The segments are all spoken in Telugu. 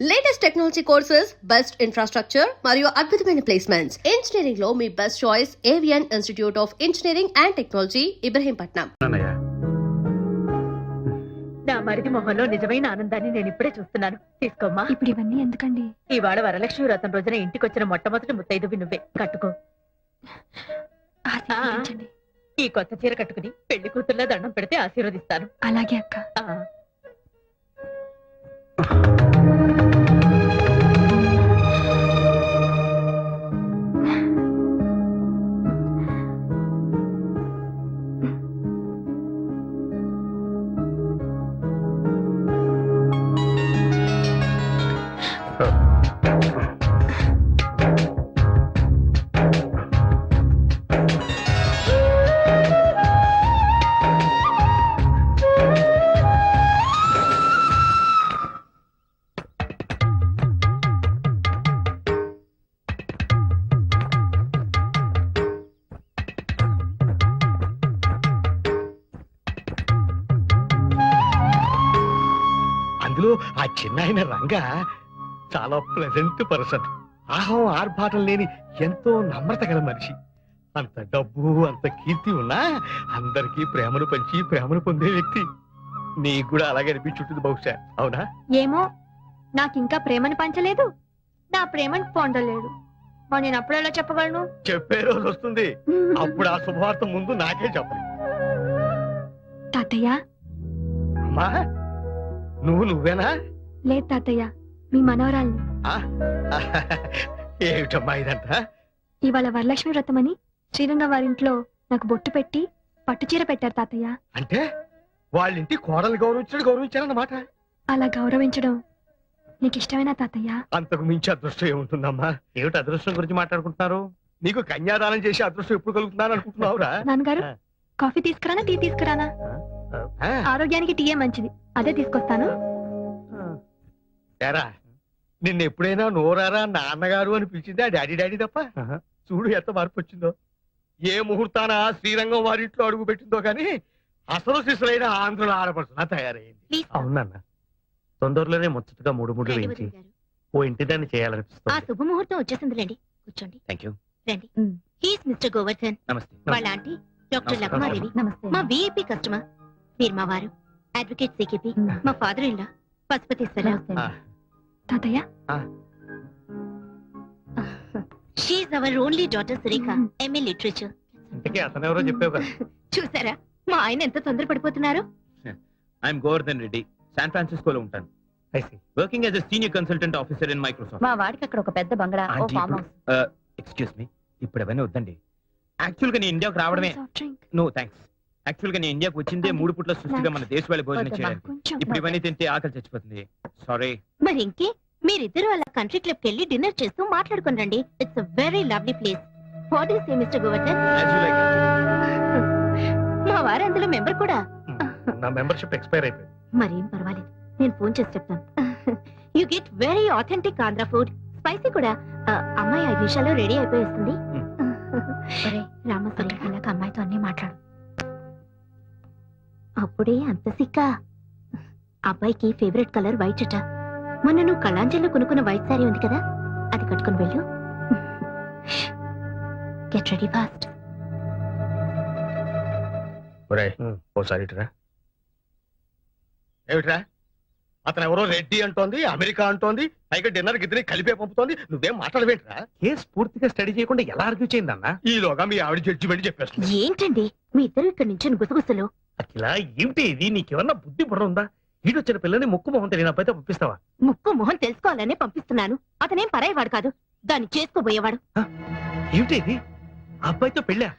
Latest technology courses, best infrastructure మరియు అద్భుతమైన ప్లేస్మెంట్స్. ఇంజనీరింగ్ లో మీ best choice Avian institute of engineering and technology, Ibrahimpatnam. నా మరిది మొహంలో నిజమైన ఆనందాన్ని నేను ఇప్పుడే చూస్తున్నాను. తీసుకోమ్మా. ఇప్పుడు ఇవన్నీ ఎందుకండి? ఇవాళ వరలక్ష్మి వ్రతం రోజున ఇంటికి వచ్చిన మొట్టమొదటి ముత్తైదువి నువ్వే. కట్టుకో. ఆశీర్వదించండి. ఈ కొత్త చీర కట్టుకుని పెళ్లి కూతుర్లా దండం పెడితే ఆశీర్వదిస్తాను. అలాగే అక్క. అందులో ఆ చిన్న రంగ చాలా ప్లెజెంట్ పర్సన్. ఆహం ఆర్భాటం లేని ఎంతో నమ్రత గల మనిషి. అంత డబ్బు అంత కీర్తి ఉన్నా అందరికీ ప్రేమను పంచి ప్రేమను పొందే వ్యక్తి. నీకు కూడా అలాగే అనిపించుంటుంది బహుశా, అవునా? ఏమో, నాకింకా ప్రేమను పంచలేదు, నా ప్రేమను పొందలేడు. నేను అప్పుడు ఎలా చెప్పగలను? చెప్పే రోజు వస్తుంది, అప్పుడు ఆ శుభవార్త ముందు నాకే చెప్పాలి. తాతయ్య. అమ్మా, నువ్వేనా? లేదు తాతయ్య, మీ మనవరాల్ని. ఏమిటమ్మా ఇదంతా? ఇవాళ వరలక్ష్మి వ్రతం అని శ్రీరంగ వారింట్లో నాకు బొట్టు పెట్టి పట్టుచీర పెట్టారు తాతయ్య. అంటే వాళ్ళింటి కోడలు గౌరవించారన్నమాట. అలా గౌరవించడం నీకు ఇష్టమేనా తాతయ్య? అంతకు మించి అదృష్టం ఏముంటుందమ్మా? ఏమిటి అదృష్టం గురించి మాట్లాడుకుంటున్నారు? నీకు కన్యాదానం చేసి అదృష్టం ఎప్పుడు కలుగుతున్నాను అనుకుంటున్నావురా? నాన్నగారు, కాఫీ తీసుకురానా, టీ తీసుకురానా? ఆరోగ్యానికి టీయే మంచిది, అదే తీసుకొస్తాను. నిన్న ఎప్పుడైనా నోరారా నాన్నగారు అని పిలిచింది ఆ డాడీ డాడీ తప్ప. చూడు ఎంత మార్పు వచ్చిందో. ఏ ముహూర్తాన శ్రీరంగం వారింట్లో అడుగు పెట్టిందో కానీ అసలు శిశులైన ఆంధ్రుల ఆడపడుతున్నా తయారైంది. అవునన్నా, తొందరలోనే ముచ్చటగా 3 వేయించి ఓ ఇంటి దాన్ని చేయాలనిపిస్తుంది. ఆ శుభముహూర్తం వచ్చేసిందిలేండి, కూర్చోండి. Thank you. రండి. He's mister Govardhan. నమస్తే. వాళ్ళ ఆంటీ డాక్టర్ లక్మాదేవి. మా విఐపి కస్టమర్. మీరు మా వారు అడ్వకేట్ సికిపి. మా ఫాదర్ ఇన్ లా పశుపతీశ్వరరావు. తాతయ్య, she's our only daughter Surekha, MA literature. ఇంతకీ అతను ఎవరో చెప్పావు కదా. చూసారా మా ఆయన ఎంత తొందరపడిపోతున్నారు? ఐఎమ్ గోవర్ధన్ రెడ్డి, శాన్ ఫ్రాన్సిస్కోలో ఉంటాను. Working as a senior consultant officer in Microsoft. మా వాడికి అక్కడ ఒక పెద్ద బంగ్లా, ఓ ఫామ్ హౌస్. ఎక్స్క్యూజ్ మీ, ఇప్పుడు అవన్నీ వద్దండి. యాక్చువల్ గా నేను ఇండియాకు రావడమే. No thanks. యాక్చువల్ గా నేను ఇండియాకు వచ్చిందే 3 పూట్ల సృష్టిగా మన దేశ వాళ్ళ భోజనం చేయడానికి. ఇప్పుడు ఇవన్నీ తింటే ఆకలి చచ్చిపోతుంది. సారీ. మరి ఇంకే, మీరిద్దరు అలా కంట్రీ క్లబ్ కి వెళ్ళి డిన్నర్ చేస్తూ మాట్లాడుకుని రండి. It's a very lovely place. What do you say mister Govardhan? మా వారు అందులో మెంబర్ కూడా. నా మెంబర్షిప్ ఎక్స్పైర్ అయిపోయింది. మరేం పర్వాలేదు, నేను ఫోన్ చేసి చెప్తాను. You get very authentic Andhra food, spicy కూడా. అమ్మాయి 5 నిమిషాల్లో రెడీ అయిపోయేస్తుంది. రామసరి ఇలాగ అమ్మాయితో అన్ని మాట్లాడు. అప్పుడే అంత సిక్క? అబ్బాయికి ఫేవరెట్ కలర్ వైట్ అట. మొన్న నువ్వు కళాంజలిలో కొనుక్కున్న వైట్ సారీ ఉంది కదా, అది కట్టుకుని వెళ్ళు. Get ready fast. ఏమిట్రా, అతను ఎవరో రెడ్డి అంటోంది, అమెరికా అంటోంది, పైగా డిన్నర్ గిద్దరి కలిపే పంపుతోంది. నువ్వేం మాట్లాడవేంట్రా? కేసు పూర్తిగా స్టడీ చేయకుండా ఎలా ఆర్గ్యూ చేయిందన్నా? ఈలోగా మీ ఆవిడ జడ్జిమెంట్ చెప్పేస్తుంది. ఏంటండి మీ ఇద్దరు ఇక్కడ నుంచి గుసగుసలు? అఖిల, ఏమిటి ఇది? నీకేమన్నా బుద్ధి బుర్ర ఉందా? ఈడొచ్చిన పిల్లని ముక్కు మొహం తెలియని అబ్బాయితో పంపిస్తావా? ముక్కు మొహం తెలుసుకోవాలనే పంపిస్తున్నాను. అతనేం పరాయవాడు కాదు, దాన్ని చేసుకోబోయేవాడు. ఏమిటి ఇది? అబ్బాయితో పెళ్ళా?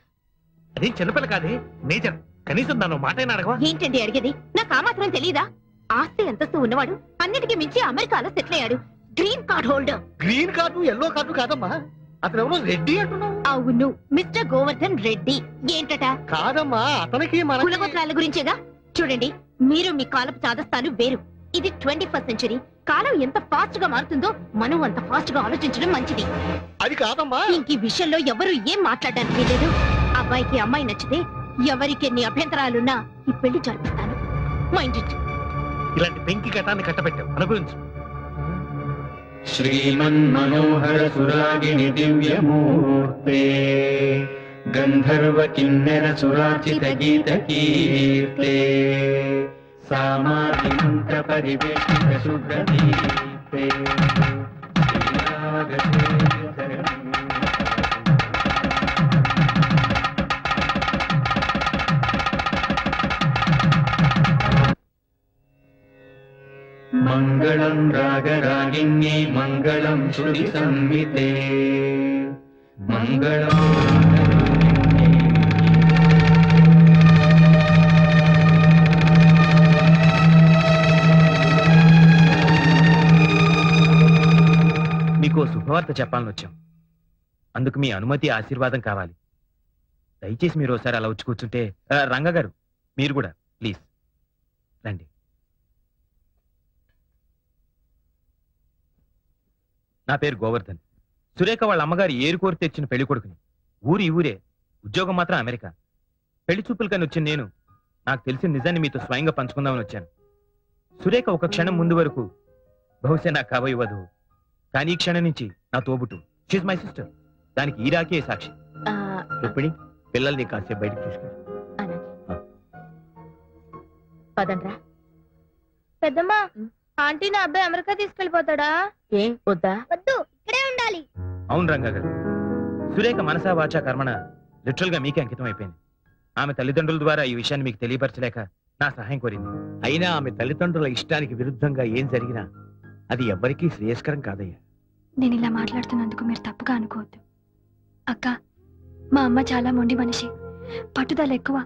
అదేం చిన్నపిల్ల కాదే, నేచర్. కనీసం దాని మాట అడగవా? ఏంటండి అడిగేది? నాకు ఆ మాత్రం తెలీదా? ఆస్తి అంతస్తు ఉన్నవాడు, అన్నిటికీ మించి అమెరికాలో సెటిల్ అయ్యాడు. Green card holder. Green card yellow card కాదమ్మా, అతను ఎవరో రెడ్డి అంటున్నావు. అవును, మిస్టర్ గోవర్ధన్ రెడ్డి. ఏంటట? కాదమ్మా, అతనికి మన కులగోత్రాల గురించేగా. చూడండి, మీరు మీ కాలపు చాదస్తాను వేరు. ఇది 21st సెంచరీ. కాలం ఎంత ఫాస్ట్ గా మారుతుందో మనం అంత ఫాస్ట్ గా ఆలోచించడం మంచిది. అది కాదమ్మా. ఇంక ఈ విషయంలో ఎవరు ఏం మాట్లాడడానికి లేదు. అబ్బాయికి అమ్మాయి నచ్చితే ఎవరికి ఎన్ని అభ్యంతరాలున్నా ఈ పెళ్లి జరిపిస్తాను. Mind it. ఇలాంటి పెంకి ఘటాన్ని కట్టబెట్టావు అనుభవించు. श्रीमन्मनोहर सुरागिणि दिव्यमूर्ते गन्धर्व किन्नर सुराचित गीत कीर्ते सामान्यमन्त्र परिवेष्टित शुभ्रदीप्ते मंगलम रागरागिन्ये मंगलम श्रुति संहिते मंगलम మీకు శుభవార్త చెప్పాలని వచ్చాం. అందుకు మీ అనుమతి ఆశీర్వాదం కావాలి. దయచేసి మీరు ఒకసారి అలా వచ్చి కూర్చుంటే. రంగ గారు మీరు కూడా ప్లీజ్ రండి. నా పేరు గోవర్ధన్. సురేఖ వాళ్ళ అమ్మగారు ఏరు కోరి తెచ్చిన పెళ్లి కొడుకుని. ఊరి ఊరే, ఉద్యోగం మాత్రం అమెరికా. పెళ్లి చూపులు కానీ వచ్చిన నేను నాకు తెలిసిన నిజాన్ని మీతో స్వయంగా పంచుకుందామని వచ్చాను. సురేఖ ఒక క్షణం ముందు వరకు బహుశా నాకు కాబోయే వధువు, కానీ ఈ క్షణం నుంచి నా తోబుట్టు. She my sister. దానికి ఈ రాకే సాక్షి. రుక్మిణి, పిల్లల్ని కాసేపు బయటకు తీసుకెళ్ళి. పదండ్రా. పెద్దమ్మా, ఆంటీ నా అబ్బాయి అమెరికా తీసుకెళ్లిపోతాడా? ఏం వద్దా? వద్దు, ఇక్కడే ఉండాలి. అవును రంగా గారు, సురేఖ మనసా వాచా కర్మణ లిటరల్ గా మీకే అంకితం అయిపోయింది. ఆమె తల్లిదండ్రుల ద్వారా ఈ విషయాన్ని మీకు తెలియపరచలేక నా సహాయం కోరింది. అయినా ఆమె తల్లిదండ్రుల ఇష్టానికి విరుద్ధంగా ఏం జరిగినా అది ఎవ్వరికీ శ్రేయస్కరం కాదయ్యా. నేను ఇలా మాట్లాడుతున్నందుకు మీరు తప్పుగా అనుకోవద్దు. అక్క, మా అమ్మ చాలా మొండి మనిషి, పట్టుదల ఎక్కువ.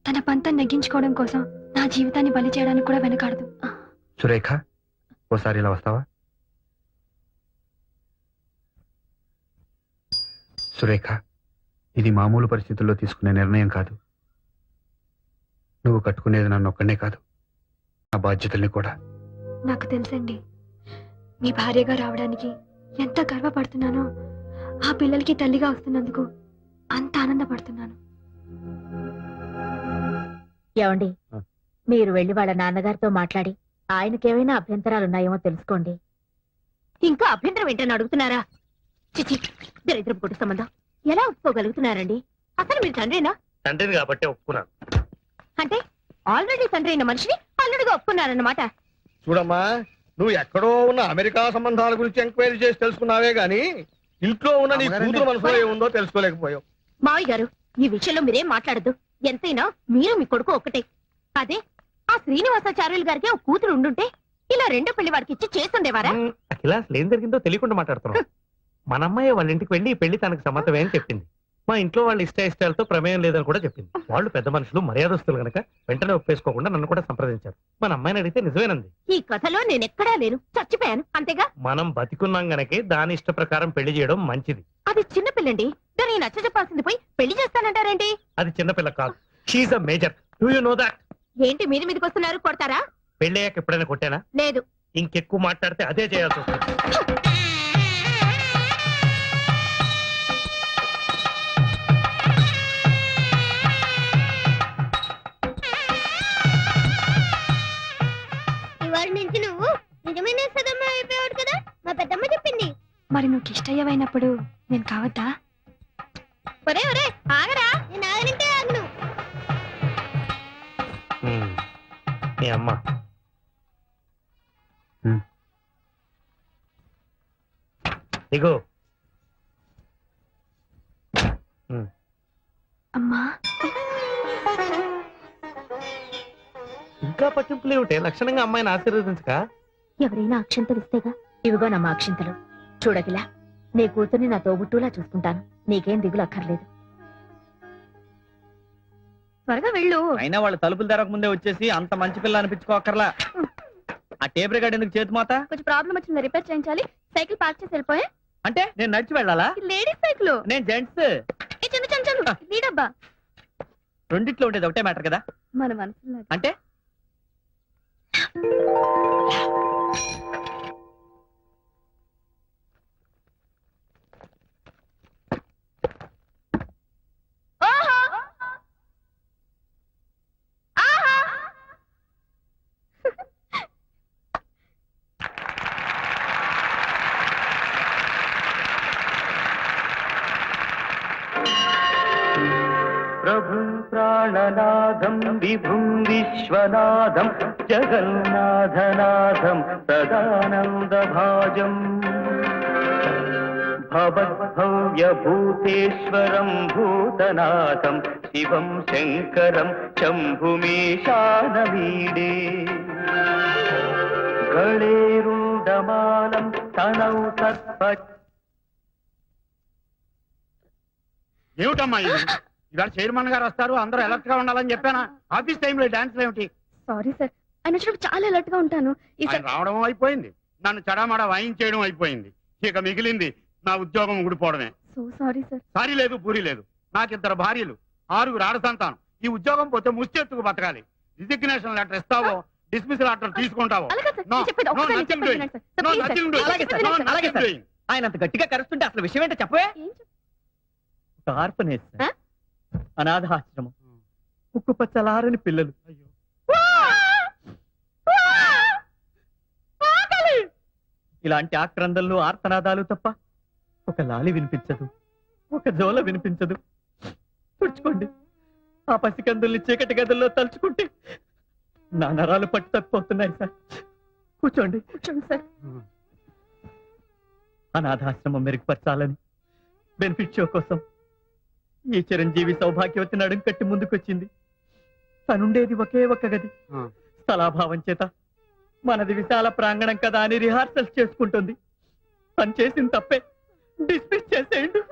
తన పంతం నెగ్గించుకోవడం కోసం నా జీవితాన్ని బలి చేయడానికి కూడా వెనకాడదు. సురేఖ, ఓసారి ఇలా వస్తావా? సురేఖ, ఇది మామూలు పరిస్థితుల్లో తీసుకునే నిర్ణయం కాదు. నువ్వు కట్టుకునేది నన్ను ఒక్కనే కాదు, నా బాధ్యతల్ని కూడా. నాకు తెలుసండి, మీ భార్యగా రావడానికి ఎంత గర్వపడుతున్నానో, ఆ పిల్లలకి తల్లిగా వస్తున్నందుకు అంత ఆనందపడుతున్నాను. ఏమండి, ఆ. మీరు వెళ్లి వాళ్ళ నాన్నగారితో మాట్లాడి ఆయనకేమైనా అభ్యంతరాలున్నాయేమో తెలుసుకోండి. ఇంకా అభ్యంతరం ఏంటని అడుగుతున్నారా? చిచి, దరిద్రపు కొట్టు సంబంధం. ఎలా ఒప్పుకోగలుగుతున్నారండి? అసలు మీరు తండ్రేనా? తండ్రిని కాబట్టి ఒప్పుకున్నాను. అంటే ఆల్రెడీ తండ్రి అయిన మనిషిని అల్లుడిగా ఒప్పుకున్నారన్నమాట. చూడమ్మా, నువ్వు ఎక్కడో ఉన్న అమెరికా సంబంధాల గురించి ఎంక్వైరీ చేసి తెలుసుకున్నావే గాని ఇంట్లో ఉన్న నీ కూతురు మనసులో ఏముందో తెలుసుకోలేకపోయావు. మావయ్య గారు, ఈ విషయంలో మీరేం మాట్లాడద్దు. ఎంతైనా మీరు మీ కొడుకు ఒక్కటే. అదే ఆ శ్రీనివాసాచార్యులు గారికి ఒక కూతురు ఉండుంటే ఇలా రెండో పెళ్లి వాడికి ఇచ్చి చేస్తుండేవారా? అఖిల, అసలు ఏం జరిగిందో తెలియకుండా మాట్లాడుతున్నాం. మన అమ్మాయి వాళ్ళ ఇంటికి వెళ్ళి ఈ పెళ్లి తనకు సమ్మతమే అని చెప్పింది. మా ఇంట్లో వాళ్ళ ఇష్టాలతో ప్రమేయం లేదని కూడా చెప్పింది. వాళ్ళు పెద్ద మనుషులు, మర్యాదస్తులు గనక వెంటనే ఒప్పేసుకోకుండా నన్ను కూడా సంప్రదించారు. మన అమ్మాయిని అడిగితే నిజమేనంది. ఈ కథలో నేనెక్కడా లేను, చచ్చిపోయాను అంతేగా. మనం బతికున్నాం గనకే దాని ఇష్ట ప్రకారం పెళ్లి చేయడం మంచిది. అది చిన్నపిల్లండి, దాన్ని నచ్చ చెప్పాల్సింది పోయి పెళ్లి చేస్తానంటారేంటి? అది చిన్నపిల్ల కాదు, she's a major. Do you know that? ఏంటి మీరు మీదకి వస్తున్నారు? కొడతారా? పెళ్ళయ్యాక ఎప్పుడైనా కొట్టానా? లేదు. ఇంకెక్కువ మాట్లాడితే అదే చేయాల్సి వస్తుంది. ఇవాళ నుంచి నువ్వు నిజమైన సదమ్మ అయిపోయాడు కదా, మా పెద్దమ్మ చెప్పింది. మరి నువ్వు ఇష్టయ్యవైనప్పుడు నేను కావద్దా? ఒరే ఒరే, ఆగరా. నేను ఆగనంటే ఆగను. మీ అమ్మ ఇగో. అమ్మా, ఇంకా పట్టింపులు ఏమిటే? లక్షణంగా అమ్మాయిని ఆశీర్వదించక. ఎవరైనా అక్షంతలు ఇస్తేగా. ఇవిగో నమ్మ అక్షింతలు. చూడగిలా, నీ కూతుర్ని నా తోబుట్టులా చూసుకుంటాను. నీకేం దిగులు అక్కర్లేదు. త్వరగా వెళ్ళు. అయినా వాళ్ళు తలుపులు తెరక ముందే వచ్చేసి అంత మంచి పిల్ల అనిపించుకోకర్లా. ఆ టేప్ రికార్డ్ ఎందుకు చేతి మాత? కొంచెం ప్రాబ్లం వచ్చింది, రిపేర్ చేయించాలి. సైకిల్ పార్క్ చేసి వెళ్ళిపోయా. అంటే నేను నడిచి వెళ్ళాలా? Ladies cycle. నేను జెంట్స్. లీడబ్బా, రెండిట్లో ఉండేది ఒకటే మ్యాటర్ కదా. మన మనసులో అంటే ప్రభుం ప్రాణనాథం విభుం విశ్వనాథం జగన్నాథనాథం సదానందభాజం భవద్భవ్యభూతేశ్వరం భూతనాథం శివం శంకరం శంభుమీశానమీడే గళేరుండమాలం తనౌ సత్ప. ఏమిటమ్మా ఇది? ఇవాళ చైర్మన్ గారు వస్తారు, అందరూ అలర్ట్ గా ఉండాలని చెప్పానా? ఆఫీస్ టైంలో డాన్స్ ఏమిటి? సారీ సార్, ఆయన వచ్చినప్పుడు చాలా అలర్ట్ గా ఉంటాను. ఆయన రావడం అయిపోయింది, నన్ను చడామడా వాయించేయడం అయిపోయింది. ఇక మిగిలింది నా ఉద్యోగం ఊడిపోవడమే. So sorry sir. సారీ లేదు, పూరి లేదు. నాకిద్దరు భార్యలు, 6 ఆడ సంతానం. ఈ ఉద్యోగం పోతే ముష్టెత్తుకు బతకాలి. రిజిగ్నేషన్ లెటర్ ఇస్తావో, డిస్మిస్ లెటర్ తీసుకుంటావో? No, no, nothing doing. No, nothing doing. అలాగే సార్, No, అలాగే nothing సార్. doing. ఆయన అంత గట్టిగా కరుస్తుంటే అసలు విషయం ఏంటో చెప్పవే. ఒక ఆర్ఫనేజ్ సార్. అనాథాశ్రమం, ఉక్కు పచ్చలారని పిల్లలు. ఇలాంటి ఆక్రందనలు, ఆర్తనాదాలు తప్ప ఒక లాలి వినిపించదు, ఒక జోల వినిపించదు. తుడుచుకోండి. ఆ పసికందుల్ని చీకటి గదుల్లో తలుచుకుంటే నా నరాలు పట్టు తప్పిపోతున్నాయి సార్. కూర్చోండి. కూర్చోండి సార్. అనాథాశ్రమం మెరుగుపరచాలని బెనిఫిట్ షో కోసం ఈ చిరంజీవి సౌభాగ్యవతి నడుం కట్టి ముందుకొచ్చింది. తనుండేది ఒకే ఒక్క గది. స్థలాభావం చేత మనది విశాల ప్రాంగణం కదా అని రిహార్సల్స్ చేసుకుంటుంది. తను చేసిన తప్పే, డిస్మిస్ చేసేయండి.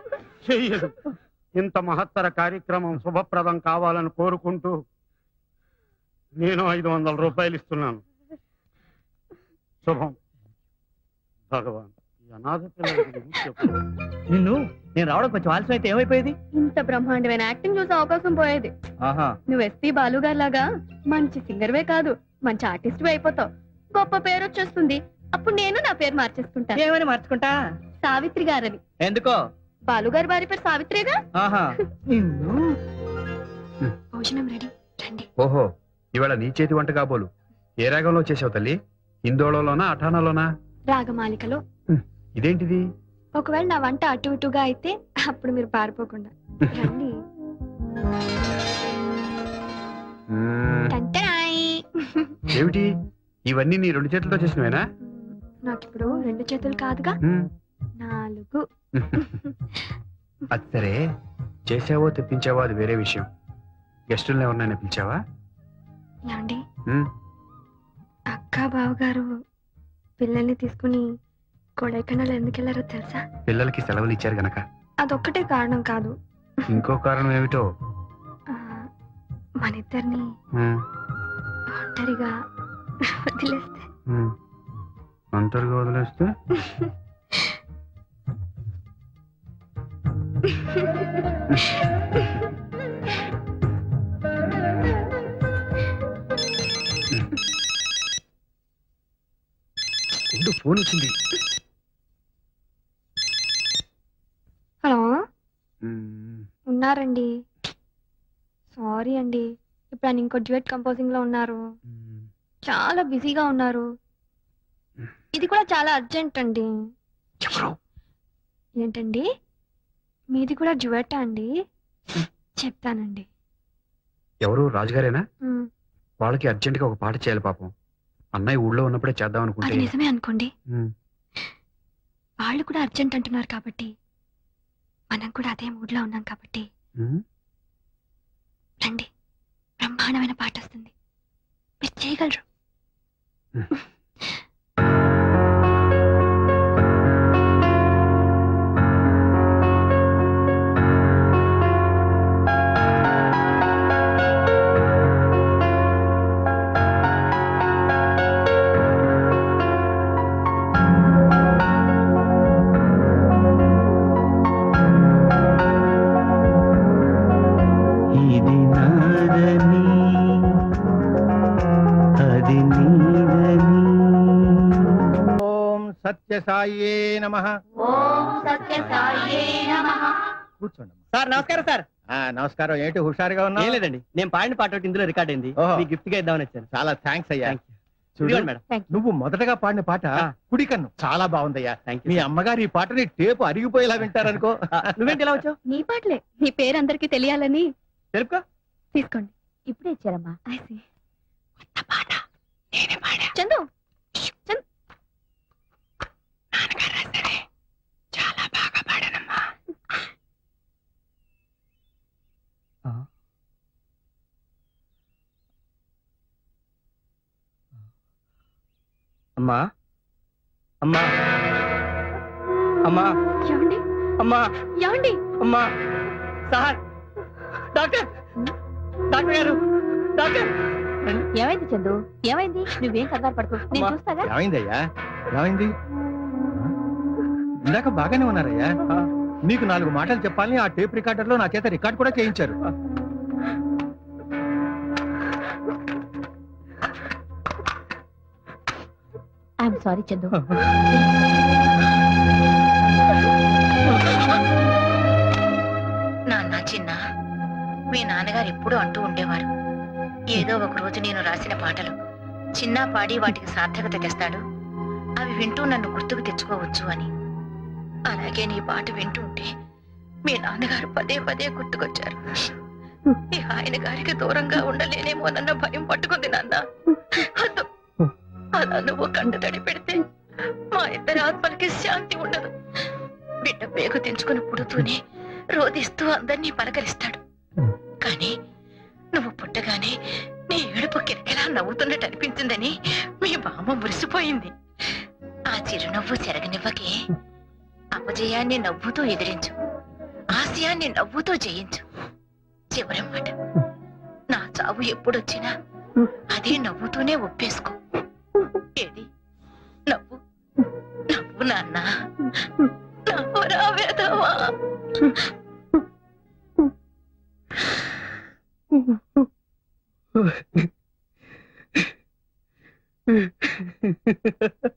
చెయ్యదు. ఇంత మహత్తర కార్యక్రమం శుభప్రదం కావాలని కోరుకుంటూ నేను 500 రూపాయలు ఇస్తున్నాను. శుభం. భగవాన్, ఈ అనాథ పిల్లల గురించి చెప్పు. నిన్ను నేను రావడం కొంచెం ఆలస్యం అయితే ఏమైపోయేది? ఇంత బ్రహ్మాండమైన యాక్టింగ్ చూసే అవకాశం పోయేది. ఆహా, నువ్వు ఎస్పీ బాలు గారి లాగా మంచి సింగర్వే కాదు, మంచి ఆర్టిస్ట్ అయిపోతావు. గొప్ప పేరు వచ్చేస్తుంది. అప్పుడు నేను నా పేరు మార్చేసుకుంటాను. ఏమని మార్చుకుంటా? సావిత్రి గారని. ఎందుకో? బాలుగారి భార్య పేరు సావిత్రిగా. ఆహా, నిన్ను. భోజనం రెడీ, రండి. ఓహో, ఇవాళ నీ చేతి వంట కాబోలు. ఏ రాగంలో చేసావు తల్లి? ఇందోళలోనా, అఠానాలోనా? రాగమాలికలో. ఇదేంటిది? ఒకవేళ నా వంట అటు ఇటుగా అయితే అప్పుడు మీరు పారిపోకుండా రండి. టంటరాయ్. ఏమిటి ఇవన్నీ నీ 2 చేతులతో చేసినవేనా? నాకిప్పుడు 2 చేతులు కాదుగా, 4. అది సరే, చేసావో తెప్పించావో అది వేరే విషయం. గెస్టులను ఎవరినైనా పిలిచావా? ఏమండి, అక్క బావగారు పిల్లల్ని తీసుకుని కొడైకెనాల్ ఎందుకు వెళ్ళారో తెలుసా? పిల్లలకి సెలవులు ఇచ్చారు గనక. అదొక్కటే కారణం కాదు. ఇంకో కారణం ఏమిటో? మనిద్దరిని ఒంటరిగా వదిలేస్తే. ఒంటరిగా వదిలేస్తే? ఫోన్ వచ్చింది. హలో, ఉన్నారండి? సారీ అండి, ఇప్పుడు ఆయన ఇంకో డ్యూయట్ కంపోజింగ్ లో ఉన్నారు. చాలా బిజీగా ఉన్నారు. ఇది కూడా చాలా అర్జెంట్ అండి. ఏంటండి, మీది కూడా డ్యూయట్ అండి? చెప్తానండి. ఎవరు? రాజుగారేనా? ఉమ్, వాళ్ళకి అర్జెంట్ గా ఒక పాట చేయాలి పాపం. అన్నయ్య ఊళ్ళో ఉన్నప్పుడే చేద్దాం అది అనుకుంటే. నిజమే అనుకోండి. వాళ్ళు కూడా అర్జెంట్ అంటున్నారు కాబట్టి మనం కూడా అదే మూడ్ లో ఉన్నాం కాబట్టి రండి, బ్రహ్మాండమైన పాట వస్తుంది, మీరు చేయగలరు. ఇది నాదని అది నీదని. ఓం సత్యసాయే నమః. కూర్చోండి. సార్ నమస్కారం సార్. నమస్కారం. ఏంటి హుషారుగా ఉన్నావు? ఏం లేదండి, నేను పాడిన పాట ఒకటి ఇందులో రికార్డ్ అయింది. ఓహో. మీ గిఫ్ట్ గా ఇద్దామని వచ్చాను. చాలా థ్యాంక్స్ అయ్యా. Thank you. చూడు, ఇదిగోండి మేడం. నువ్వు మొదటగా పాడిన పాట కుడి కన్ను చాలా బాగుందయ్యా. Thank me you. అమ్మగారు ఈ పాటని టేపు అరిగిపోయేలా వింటారనుకో. నువ్వేంటి ఇలా వచ్చావు? నీ పాటలే, నీ పేరు అందరికి తెలియాలని. తెలుపుకో. తీసుకోండి. ఇప్పుడే ఇచ్చారమ్మా. I see. చందు అమ్మా అమ్మా అమ్మా ఏమండి అమ్మా ఏమండి అమ్మా సార్ డాక్టర్ డాక్టర్ గారు డాక్టర్ ఏమైంది చందు? ఏమైంది? నువ్వేం కంగారు పడుకో, నేను అమ్మా. చూస్తాగా. ఏమైందయ్యా ఏమైంది ఇందాక బాగానే ఉన్నారయ్యా మీకు 4 మాటలు చెప్పాలని ఆ టేప్ రికార్డర్ లో నా చేత రికార్డ్ కూడా చేయించారు. I'm sorry Chandu. నాన్న చిన్న మీ నాన్నగారు ఎప్పుడూ అంటూ ఉండేవారు, ఏదో ఒక రోజు నేను రాసిన పాటలు చిన్న పాడి వాటికి సార్థకత తెస్తాడు, అవి వింటూ నన్ను గుర్తుకు తెచ్చుకోవచ్చు అని. అలాగే నీ పాట వింటూ ఉంటే మీ నాన్నగారు పదే పదే గుర్తుకొచ్చారు. ఈ ఆయన గారికి దూరంగా ఉండలేనేమోనన్న భయం పట్టుకుంది నాన్న. అదో, అలా నువ్వు కంట తడి పెడితే మా ఇద్దరి ఆత్మలకి శాంతి ఉండదు. బిడ్డ పేగు తెంచుకుని పుడుతూనే రోధిస్తూ అందరినీ పలకరిస్తాడు. కానీ నువ్వు పుట్టగానే నీ ఏడుపు కిరకిలా నవ్వుతున్నట్టు అనిపించిందని మీ బామ్మ మురిసిపోయింది. ఆ చిరునవ్వు చెరగనివ్వకే. అపజయాన్ని నవ్వుతూ ఎదిరించు, ఆశయాన్ని నవ్వుతూ జయించు. చివరి మాట, నా చావు ఎప్పుడొచ్చినా అదే నవ్వుతూనే ఒప్పేసుకో. ఏది నవ్వు నవ్వు నాన్న, నవ్వురా వేదవా. Ha ha ha.